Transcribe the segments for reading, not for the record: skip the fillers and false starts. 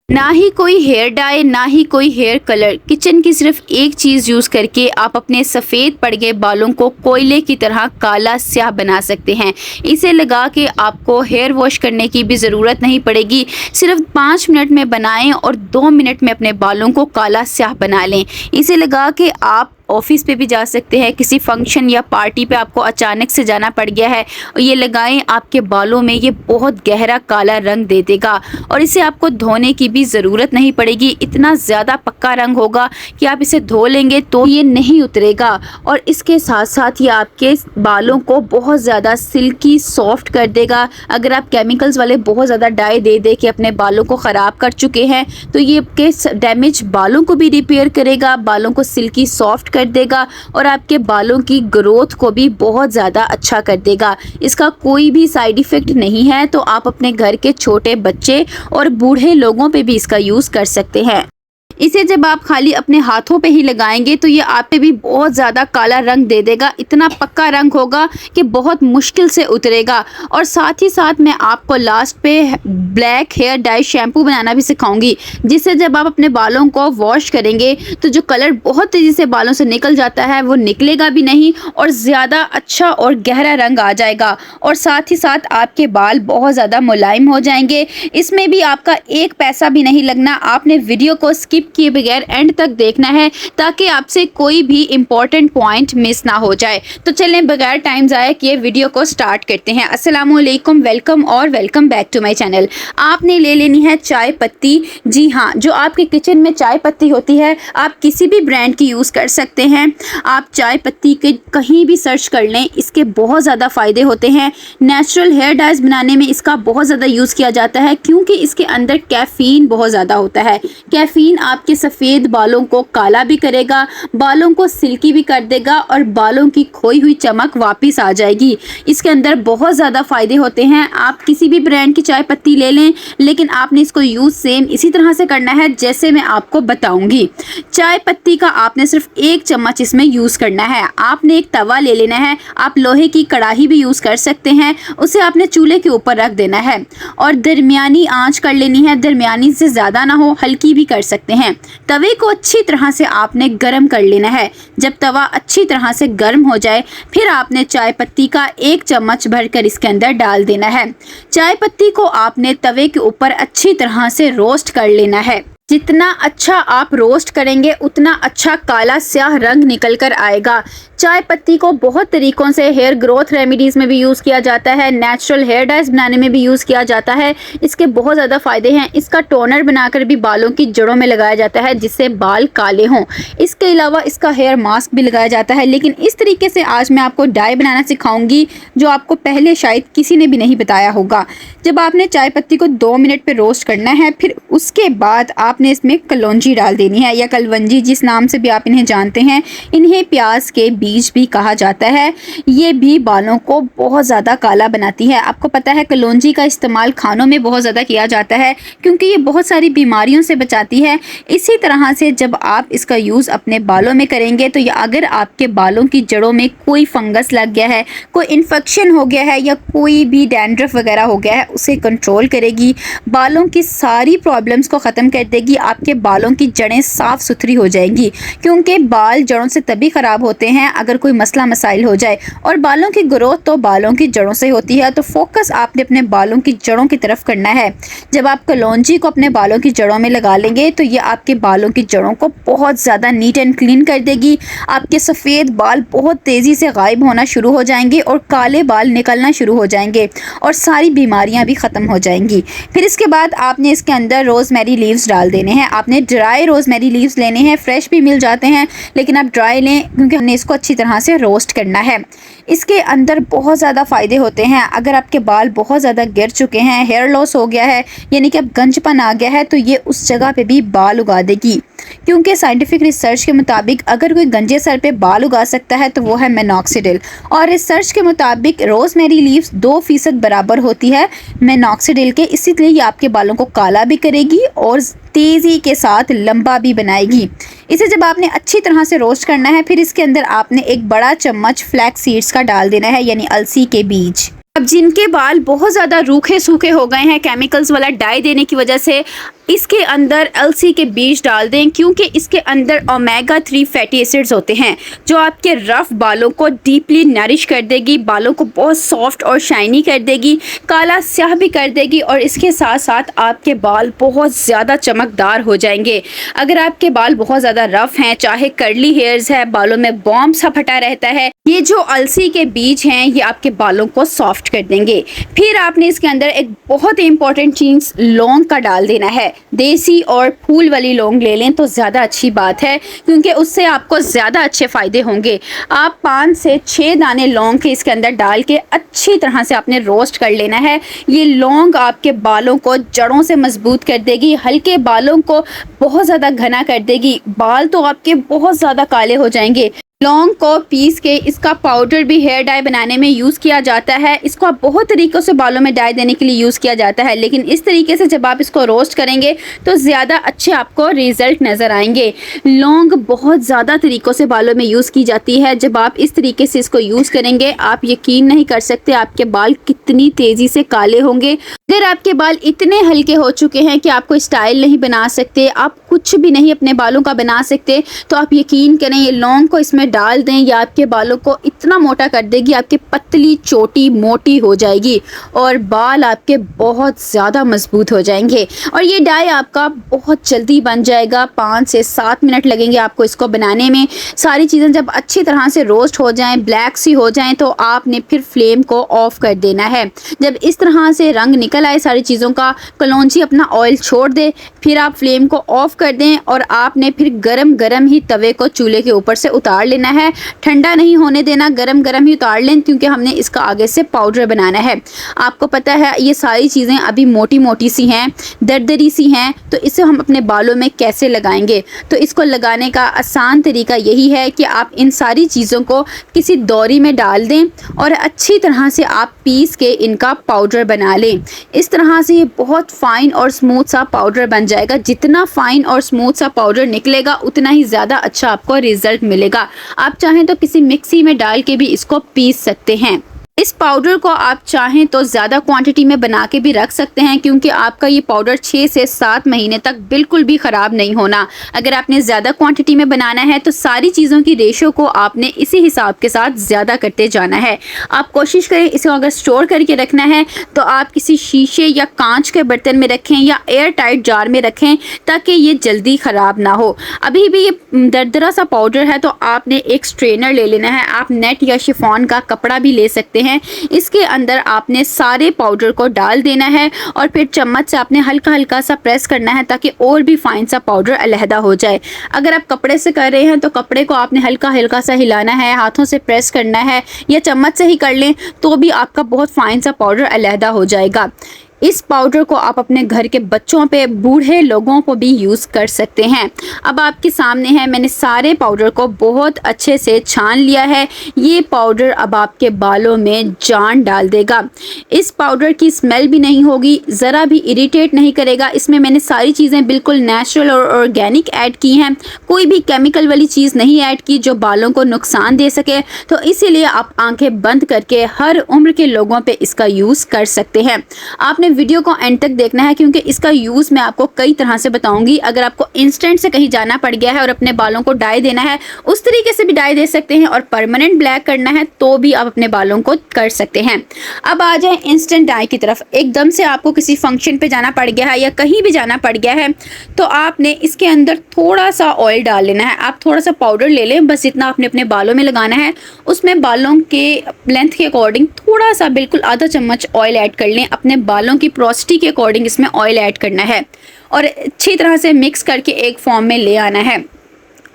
ना ही कोई hair dye, ना ही कोई हेयर कलर, किचन की सिर्फ एक चीज़ यूज़ करके आप अपने सफ़ेद पड़ गए बालों को कोयले की तरह काला स्याह बना सकते हैं। इसे लगा के आपको हेयर वॉश करने की भी ज़रूरत नहीं पड़ेगी। सिर्फ 5 मिनट में बनाएं और 2 मिनट में अपने बालों को काला स्याह बना लें। इसे लगा के आप ऑफिस पे भी जा सकते हैं, किसी फंक्शन या पार्टी पे आपको अचानक से जाना पड़ गया है और ये लगाएं, आपके बालों में ये बहुत गहरा काला रंग दे देगा और इसे आपको धोने की भी ज़रूरत नहीं पड़ेगी। इतना ज़्यादा पक्का रंग होगा कि आप इसे धो लेंगे तो ये नहीं उतरेगा और इसके साथ साथ ये आपके बालों को बहुत ज़्यादा सिल्की सॉफ्ट कर देगा। अगर आप केमिकल्स वाले बहुत ज़्यादा डाई दे दे के अपने बालों को ख़राब कर चुके हैं तो ये आपके डैमेज बालों को भी रिपेयर करेगा, बालों को सिल्की सॉफ्ट कर देगा और आपके बालों की ग्रोथ को भी बहुत ज़्यादा अच्छा कर देगा। इसका कोई भी साइड इफ़ेक्ट नहीं है, तो आप अपने घर के छोटे बच्चे और बूढ़े लोगों पे भी इसका यूज़ कर सकते हैं। इसे जब आप खाली अपने हाथों पे ही लगाएंगे तो ये आप पे भी बहुत ज़्यादा काला रंग दे देगा। इतना पक्का रंग होगा कि बहुत मुश्किल से उतरेगा। और साथ ही साथ मैं आपको लास्ट पे ब्लैक हेयर डाई शैम्पू बनाना भी सिखाऊंगी, जिससे जब आप अपने बालों को वॉश करेंगे तो जो कलर बहुत तेज़ी से बालों से निकल जाता है वो निकलेगा भी नहीं और ज़्यादा अच्छा और गहरा रंग आ जाएगा। और साथ ही साथ आपके बाल बहुत ज़्यादा मुलायम हो जाएंगे। इसमें भी आपका एक पैसा भी नहीं लगना। आपने वीडियो को स्किप किए बगैर एंड तक देखना है ताकि आपसे कोई भी इम्पोर्टेंट पॉइंट मिस ना हो जाए। तो चलें बगैर टाइम ज़ाया किए वीडियो को स्टार्ट करते हैं। अस्सलामुअलैकुम, वेलकम और welcome back to my channel. आपने ले लेनी है चाय पत्ती। जी हाँ, जो आपके किचन में चाय पत्ती होती है आप किसी भी ब्रांड की यूज़ कर सकते हैं। आप चाय पत्ती के कहीं भी सर्च कर लें, इसके बहुत ज़्यादा फ़ायदे होते हैं। नेचुरल हेयर डाइज बनाने में इसका बहुत ज़्यादा यूज़ किया जाता है क्योंकि इसके अंदर कैफ़ीन बहुत ज़्यादा होता है। कैफ़ीन आपके सफ़ेद बालों को काला भी करेगा, बालों को सिल्की भी कर देगा और बालों की खोई हुई चमक वापस आ जाएगी। इसके अंदर बहुत ज़्यादा फ़ायदे होते हैं। आप किसी भी ब्रांड की चाय पत्ती ले लें, लेकिन आपने इसको यूज़ सेम इसी तरह से करना है जैसे मैं आपको बताऊंगी। चाय पत्ती का आपने सिर्फ 1 चम्मच इसमें यूज़ करना है। आपने एक तवा ले लेना है, आप लोहे की कढ़ाई भी यूज़ कर सकते हैं। उसे आपने चूल्हे के ऊपर रख देना है और दरमियानी आंच कर लेनी है। दरमियानी से ज़्यादा ना हो, हल्की भी कर सकते हैं। तवे को अच्छी तरह से आपने गर्म कर लेना है। जब तवा अच्छी तरह से गर्म हो जाए फिर आपने चाय पत्ती का 1 चम्मच भरकर इसके अंदर डाल देना है। चाय पत्ती को आपने तवे के ऊपर अच्छी तरह से रोस्ट कर लेना है। जितना अच्छा आप रोस्ट करेंगे उतना अच्छा काला स्याह रंग निकल कर आएगा। चाय पत्ती को बहुत तरीक़ों से हेयर ग्रोथ रेमेडीज़ में भी यूज़ किया जाता है, नेचुरल हेयर डाइज बनाने में भी यूज़ किया जाता है। इसके बहुत ज़्यादा फ़ायदे हैं। इसका टोनर बनाकर भी बालों की जड़ों में लगाया जाता है जिससे बाल काले हों। इसके अलावा इसका हेयर मास्क भी लगाया जाता है। लेकिन इस तरीके से आज मैं आपको डाई बनाना सिखाऊंगी जो आपको पहले शायद किसी ने भी नहीं बताया होगा। जब आपने चाय पत्ती को 2 मिनट पर रोस्ट करना है, फिर उसके बाद आपने इसमें कलौंजी डाल देनी है या कलवंजी, जिस नाम से भी आप इन्हें जानते हैं। इन्हें प्याज के बीज भी कहा जाता है। ये भी बालों को बहुत ज़्यादा काला बनाती है। आपको पता है कलौंजी का इस्तेमाल खानों में बहुत ज़्यादा किया जाता है क्योंकि ये बहुत सारी बीमारियों से बचाती है। इसी तरह से जब आप इसका यूज़ अपने बालों में करेंगे तो अगर आपके बालों की जड़ों में कोई फंगस लग गया है, कोई इन्फेक्शन हो गया है या कोई भी डैंड्रफ वगैरह हो गया है, उसे कंट्रोल करेगी। बालों की सारी प्रॉब्लम्स को ख़त्म कर देगी। आपके बालों की जड़ें साफ़ सुथरी हो जाएंगी क्योंकि बाल जड़ों से तभी ख़राब होते हैं अगर कोई मसला मसाइल हो जाए और बालों की ग्रोथ तो बालों की जड़ों से होती है। तो फोकस आपने अपने बालों की जड़ों की तरफ करना है। जब आप कलौंजी को अपने बालों की जड़ों में लगा लेंगे तो ये आपके बालों की जड़ों को बहुत ज़्यादा नीट एंड क्लीन कर देगी। आपके सफ़ेद बाल बहुत तेज़ी से गायब होना शुरू हो जाएंगे और काले बाल निकलना शुरू हो जाएंगे और सारी बीमारियाँ भी ख़त्म हो जाएंगी। फिर इसके बाद आपने इसके अंदर रोज़मेरी लीव्स डाल देने हैं। आपने ड्राई रोज़मेरी लीव्स लेने हैं, फ्रेश भी मिल जाते हैं लेकिन आप ड्राई लें क्योंकि हमने इसको अच्छी तरह से रोस्ट करना है। इसके अंदर बहुत ज़्यादा फ़ायदे होते हैं। अगर आपके बाल बहुत ज़्यादा गिर चुके हैं, हेयर लॉस हो गया है, यानी कि अब गंजपन आ गया है, तो ये उस जगह पे भी बाल उगा देगी। क्योंकि साइंटिफिक रिसर्च के मुताबिक अगर कोई गंजे सर पे बाल उगा सकता है तो वो है मिनॉक्सिडिल। और रिसर्च के मुताबिक रोज़मेरी लीव्स 2% बराबर होती है मिनॉक्सिडिल के, इसीलिए ये आपके बालों को काला भी करेगी और तेज़ी के साथ लंबा भी बनाएगी। इसे जब आपने अच्छी तरह से रोस्ट करना है फिर इसके अंदर आपने एक बड़ा चम्मच फ्लैक्स सीड्स का डाल देना है, यानी अलसी के बीज। अब जिनके बाल बहुत ज़्यादा रूखे सूखे हो गए हैं केमिकल्स वाला डाई देने की वजह से, इसके अंदर अलसी के बीज डाल दें, क्योंकि इसके अंदर ओमेगा 3 फैटी एसिड्स होते हैं जो आपके रफ बालों को डीपली नरिश कर देगी, बालों को बहुत सॉफ्ट और शाइनी कर देगी, काला स्याह भी कर देगी और इसके साथ साथ आपके बाल बहुत ज़्यादा चमकदार हो जाएंगे। अगर आपके बाल बहुत ज़्यादा रफ हैं, चाहे कर्ली हेयर्स है, बालों में बॉम्ब सा फटा रहता है, ये जो अलसी के बीज हैं ये आपके बालों को सॉफ्ट कर देंगे। फिर आपने इसके अंदर एक बहुत ही इंपॉर्टेंट चीज़ लौंग का डाल देना है। देसी और फूल वाली लौंग ले लें तो ज़्यादा अच्छी बात है, क्योंकि उससे आपको ज़्यादा अच्छे फ़ायदे होंगे। आप 5 से 6 दाने लौंग के इसके अंदर डाल के अच्छी तरह से आपने रोस्ट कर लेना है। ये लौंग आपके बालों को जड़ों से मजबूत कर देगी, हल्के बालों को बहुत ज़्यादा घना कर देगी, बाल तो आपके बहुत ज़्यादा काले हो जाएंगे। लौंग को पीस के इसका पाउडर भी हेयर डाई बनाने में यूज़ किया जाता है। इसको आप बहुत तरीक़ों से बालों में डाई देने के लिए यूज़ किया जाता है, लेकिन इस तरीके से जब आप इसको रोस्ट करेंगे तो ज़्यादा अच्छे आपको रिज़ल्ट नज़र आएंगे। लौंग बहुत ज़्यादा तरीक़ों से बालों में यूज़ की जाती है। जब आप इस तरीके से इसको यूज़ करेंगे आप यकीन नहीं कर सकते आपके बाल कितनी तेज़ी से काले होंगे। अगर आपके बाल इतने हल्के हो चुके हैं कि आप कोई स्टाइल नहीं बना सकते, आप कुछ भी नहीं अपने बालों का बना सकते, तो आप यकीन करें ये लौंग को इसमें डाल दें, या आपके बालों को इतना मोटा कर देगी, आपकी पतली चोटी मोटी हो जाएगी और बाल आपके बहुत ज़्यादा मजबूत हो जाएंगे। और ये डाई आपका बहुत जल्दी बन जाएगा, 5 से 7 मिनट लगेंगे आपको इसको बनाने में। सारी चीज़ें जब अच्छी तरह से रोस्ट हो जाएं, ब्लैक सी हो जाएं, तो आपने फिर फ्लेम को ऑफ कर देना है। जब इस तरह से रंग निकल आए सारी चीज़ों का, कलौंजी अपना ऑयल छोड़ दे, फिर आप फ्लेम को ऑफ कर दें और आपने फिर गरम गरम ही तवे को चूल्हे के ऊपर से उतार लेना है। ठंडा नहीं होने देना, गरम गरम ही उतार लें, क्योंकि हमने इसका आगे से पाउडर बनाना है। आपको पता है ये सारी चीज़ें अभी मोटी मोटी सी हैं, दरदरी सी हैं, तो इसे हम अपने बालों में कैसे लगाएंगे? तो इसको लगाने का आसान तरीका यही है कि आप इन सारी चीज़ों को किसी दौरी में डाल दें और अच्छी तरह से आप पीस के इनका पाउडर बना लें। इस तरह से ये बहुत फ़ाइन और स्मूथ सा पाउडर बन जाएगा। जितना फ़ाइन और स्मूथ सा पाउडर निकलेगा उतना ही ज़्यादा अच्छा आपको रिज़ल्ट मिलेगा। आप चाहें तो किसी मिक्सी में डाल के भी इसको पीस सकते हैं। इस पाउडर को आप चाहें तो ज़्यादा क्वांटिटी में बना के भी रख सकते हैं, क्योंकि आपका ये पाउडर 6 से 7 महीने तक बिल्कुल भी ख़राब नहीं होना। अगर आपने ज़्यादा क्वांटिटी में बनाना है तो सारी चीज़ों की रेशो को आपने इसी हिसाब के साथ ज़्यादा करते जाना है। आप कोशिश करें इसको अगर स्टोर करके रखना है तो आप किसी शीशे या कांच के बर्तन में रखें या एयर टाइट जार में रखें, ताकि ये जल्दी ख़राब ना हो। अभी भी ये दरदरा सा पाउडर है तो आपने एक स्ट्रेनर ले लेना है। आप नेट या शिफॉन का कपड़ा भी ले सकते हैं। इसके अंदर आपने सारे पाउडर को डाल देना है और फिर चम्मच से आपने हल्का हल्का सा प्रेस करना है, ताकि और भी फाइन सा पाउडर अलहदा हो जाए। अगर आप कपड़े से कर रहे हैं तो कपड़े को आपने हल्का हल्का सा हिलाना है, हाथों से प्रेस करना है, या चम्मच से ही कर लें तो भी आपका बहुत फाइन सा पाउडर अलहदा हो जाएगा। इस पाउडर को आप अपने घर के बच्चों पे, बूढ़े लोगों को भी यूज़ कर सकते हैं। अब आपके सामने है, मैंने सारे पाउडर को बहुत अच्छे से छान लिया है। ये पाउडर अब आपके बालों में जान डाल देगा। इस पाउडर की स्मेल भी नहीं होगी, ज़रा भी इरिटेट नहीं करेगा। इसमें मैंने सारी चीज़ें बिल्कुल नेचुरल और ऑर्गेनिक ऐड की हैं, कोई भी केमिकल वाली चीज़ नहीं ऐड की जो बालों को नुकसान दे सके। तो इसीलिए आप आंखें बंद करके हर उम्र के लोगों पर इसका यूज़ कर सकते हैं। आपने वीडियो को एंड तक देखना है, क्योंकि इसका यूज़ मैं आपको कई तरह से बताऊंगी। अगर आपको इंस्टेंट से कहीं जाना पड़ गया है और अपने बालों को डाई देना है, उस तरीके से भी डाई दे सकते हैं, और परमानेंट ब्लैक करना है तो भी आप अपने बालों को कर सकते हैं। अब आ जाए इंस्टेंट डाई की तरफ। एकदम से आपको किसी फंक्शन पे जाना पड़ गया है या कहीं भी जाना पड़ गया है तो आपने इसके अंदर थोड़ा सा ऑयल डाल लेना है। आप थोड़ा सा पाउडर ले लें, बस जितना आपने अपने बालों में लगाना है उसमें बालों के लेंथ के अकॉर्डिंग थोड़ा सा, बिल्कुल आधा चम्मच ऑयल ऐड कर लें। अपने बालों की पोरोसिटी के अकॉर्डिंग इसमें ऑयल ऐड करना है और अच्छी तरह से मिक्स करके एक फॉर्म में ले आना है।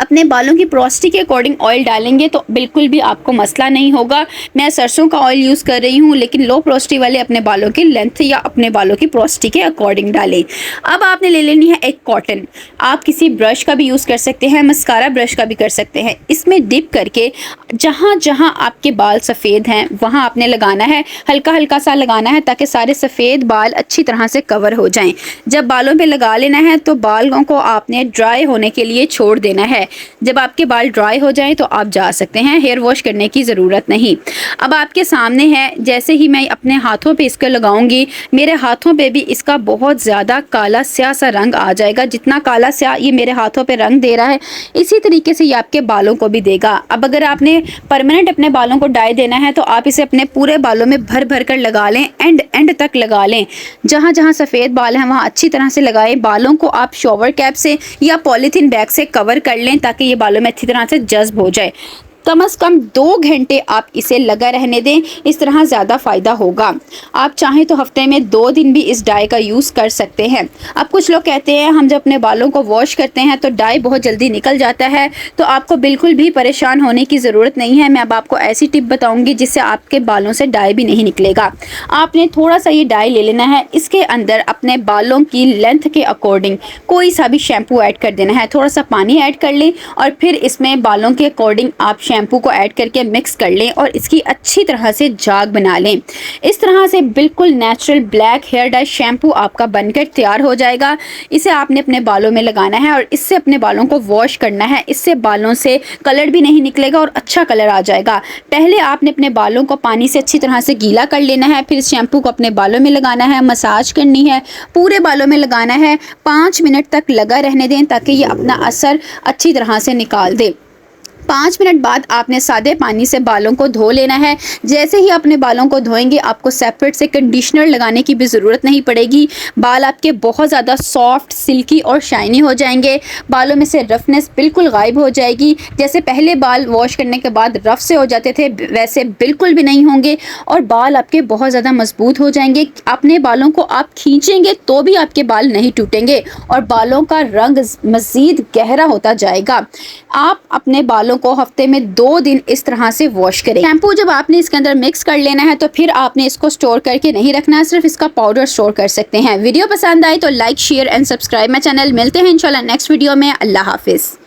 अपने बालों की पोरोसिटी के अकॉर्डिंग ऑयल डालेंगे तो बिल्कुल भी आपको मसला नहीं होगा। मैं सरसों का ऑयल यूज़ कर रही हूँ, लेकिन लो पोरोसिटी वाले अपने बालों की लेंथ या अपने बालों की पोरोसिटी के अकॉर्डिंग डालें। अब आपने ले लेनी है एक कॉटन। आप किसी ब्रश का भी यूज़ कर सकते हैं, मस्कारा ब्रश का भी कर सकते हैं। इसमें डिप करके जहाँ जहाँ आपके बाल सफ़ेद हैं वहाँ आपने लगाना है, हल्का हल्का सा लगाना है, ताकि सारे सफ़ेद बाल अच्छी तरह से कवर हो जाएँ। जब बालों पर लगा लेना है तो बालों को आपने ड्राई होने के लिए छोड़ देना है। जब आपके बाल ड्राई हो जाएं तो आप जा सकते हैं, हेयर वॉश करने की ज़रूरत नहीं। अब आपके सामने है, जैसे ही मैं अपने हाथों पे इसको लगाऊंगी मेरे हाथों पे भी इसका बहुत ज़्यादा काला स्याह सा रंग आ जाएगा। जितना काला स्याह ये मेरे हाथों पे रंग दे रहा है इसी तरीके से ये आपके बालों को भी देगा। अब अगर आपने परमानेंट अपने बालों को डाई देना है तो आप इसे अपने पूरे बालों में भर भर कर लगा लें, एंड तक लगा लें। जहाँ जहाँ सफ़ेद बाल हैं वहाँ अच्छी तरह से लगाएं। बालों को आप शॉवर कैप से या पॉलीथीन बैग से कवर कर लें ताकि ये बालों में अच्छी तरह से जज्ब हो जाए। कम से कम 2 घंटे आप इसे लगा रहने दें, इस तरह ज़्यादा फ़ायदा होगा। आप चाहें तो हफ्ते में 2 दिन भी इस डाई का यूज़ कर सकते हैं। अब कुछ लोग कहते हैं हम जब अपने बालों को वॉश करते हैं तो डाई बहुत जल्दी निकल जाता है, तो आपको बिल्कुल भी परेशान होने की ज़रूरत नहीं है। मैं अब आपको ऐसी टिप बताऊँगी जिससे आपके बालों से डाई भी नहीं निकलेगा। आपने थोड़ा सा ये डाई ले लेना है, इसके अंदर अपने बालों की लेंथ के अकॉर्डिंग कोई सा भी शैम्पू ऐड कर देना है। थोड़ा सा पानी ऐड कर लें और फिर इसमें बालों के अकॉर्डिंग आप शैम्पू को ऐड करके मिक्स कर लें और इसकी अच्छी तरह से जाग बना लें। इस तरह से बिल्कुल natural black hair dye shampoo आपका बनकर तैयार हो जाएगा। इसे आपने अपने बालों में लगाना है और इससे अपने बालों को वॉश करना है। इससे बालों से कलर भी नहीं निकलेगा और अच्छा कलर आ जाएगा। पहले आपने अपने बालों को पानी से अच्छी तरह से गीला कर लेना है, फिर शैम्पू को अपने बालों में लगाना है, मसाज करनी है, पूरे बालों में लगाना है। 5 मिनट तक लगा रहने दें ताकि ये अपना असर अच्छी तरह से निकाल दे। 5 मिनट बाद आपने सादे पानी से बालों को धो लेना है। जैसे ही अपने बालों को धोएंगे आपको सेपरेट से कंडीशनर लगाने की भी ज़रूरत नहीं पड़ेगी। बाल आपके बहुत ज़्यादा सॉफ्ट, सिल्की और शाइनी हो जाएंगे। बालों में से रफनेस बिल्कुल गायब हो जाएगी। जैसे पहले बाल वॉश करने के बाद रफ से हो जाते थे वैसे बिल्कुल भी नहीं होंगे और बाल आपके बहुत ज़्यादा मजबूत हो जाएंगे। अपने बालों को आप खींचेंगे तो भी आपके बाल नहीं टूटेंगे और बालों का रंग मज़ीद गहरा होता जाएगा। आप अपने बालों को हफ्ते में 2 दिन इस तरह से वॉश करें। शैम्पू जब आपने इसके अंदर मिक्स कर लेना है तो फिर आपने इसको स्टोर करके नहीं रखना, सिर्फ इसका पाउडर स्टोर कर सकते हैं। वीडियो पसंद आए तो like, share and subscribe my channel. मिलते हैं इंशाल्लाह नेक्स्ट वीडियो में। अल्लाह हाफिज़।